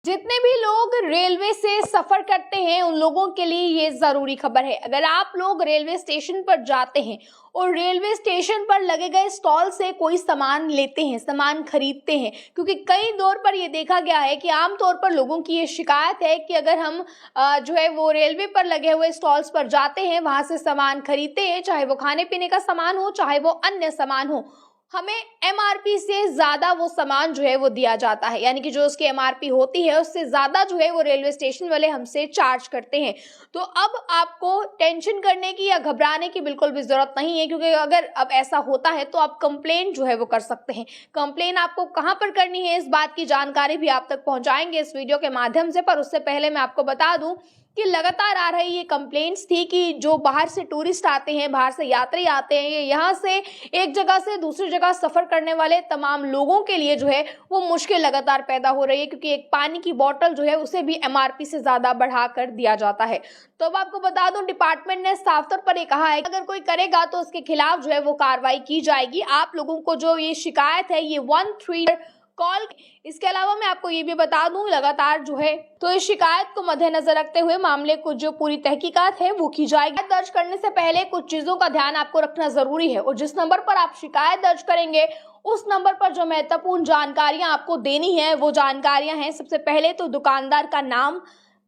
जितने भी लोग रेलवे से सफर करते हैं उन लोगों के लिए ये जरूरी खबर है। अगर आप लोग रेलवे स्टेशन पर जाते हैं और रेलवे स्टेशन पर लगे गए स्टॉल से कोई सामान लेते हैं, सामान खरीदते हैं, क्योंकि कई दौर पर ये देखा गया है कि आमतौर पर लोगों की ये शिकायत है कि अगर हम जो है वो रेलवे पर लगे हुए स्टॉल्स पर जाते हैं, वहां से सामान खरीदते हैं, चाहे वो खाने पीने का सामान हो, चाहे वो अन्य सामान हो, हमें एमआरपी से ज्यादा वो सामान जो है वो दिया जाता है, यानी कि जो उसकी एमआरपी होती है उससे ज्यादा जो है वो रेलवे स्टेशन वाले हमसे चार्ज करते हैं। तो अब आपको टेंशन करने की या घबराने की बिल्कुल भी जरूरत नहीं है, क्योंकि अगर अब ऐसा होता है तो आप कंप्लेन जो है वो कर सकते हैं। कंप्लेन आपको कहां पर करनी है, इस बात की जानकारी भी आप तक पहुंचाएंगे इस वीडियो के माध्यम से। पर उससे पहले मैं आपको बता दूं कि लगातार आ रही ये कंप्लेंट्स थी कि जो बाहर से टूरिस्ट आते हैं, बाहर से यात्री आते हैं, ये यहाँ से एक जगह से दूसरी जगह सफर करने वाले तमाम लोगों के लिए जो है वो मुश्किल लगातार पैदा हो रही है, क्योंकि एक पानी की बोतल जो है उसे भी एमआरपी से ज्यादा बढ़ा कर दिया जाता है। तो अब आपको बता दूं, डिपार्टमेंट ने साफ तौर पर ये कहा है कि अगर कोई करेगा तो उसके खिलाफ जो है वो कार्रवाई की जाएगी। आप लोगों को जो ये शिकायत है ये 13 कॉल। इसके अलावा मैं आपको ये भी बता दूं, लगातार जो है तो इस शिकायत को मद्देनजर रखते हुए मामले को जो पूरी तहकीकात है वो की जाएगी। दर्ज करने से पहले कुछ चीजों का ध्यान आपको रखना जरूरी है, और जिस नंबर पर आप शिकायत दर्ज करेंगे उस नंबर पर जो महत्वपूर्ण जानकारियां आपको देनी है वो जानकारियां हैं। सबसे पहले तो दुकानदार का नाम,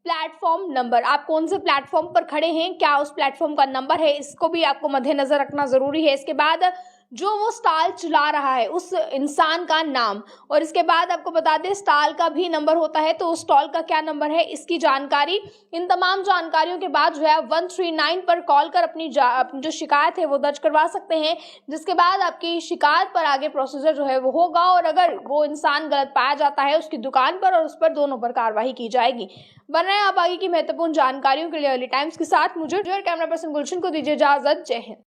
प्लेटफॉर्म नंबर, आप कौन से प्लेटफॉर्म पर खड़े हैं, क्या उस प्लेटफॉर्म का नंबर है, इसको भी आपको मद्देनजर रखना जरूरी है। इसके बाद जो वो स्टॉल चला रहा है उस इंसान का नाम, और इसके बाद आपको बता दें स्टॉल का भी नंबर होता है, तो उस स्टॉल का क्या नंबर है इसकी जानकारी। इन तमाम जानकारियों के बाद जो है 139 पर कॉल कर अपनी जो शिकायत है वो दर्ज करवा सकते हैं, जिसके बाद आपकी शिकायत पर आगे प्रोसीजर जो है वो होगा, और अगर वो इंसान गलत पाया जाता है उसकी दुकान पर और उस पर दोनों पर कार्रवाई की जाएगी। बन रहे हैं आप आगे की महत्वपूर्ण जानकारियों के लिए अर्ली टाइम्स के साथ। मुझे कैमरा पर्सन गुलशन को दीजिए इजाजत। जय हिंद।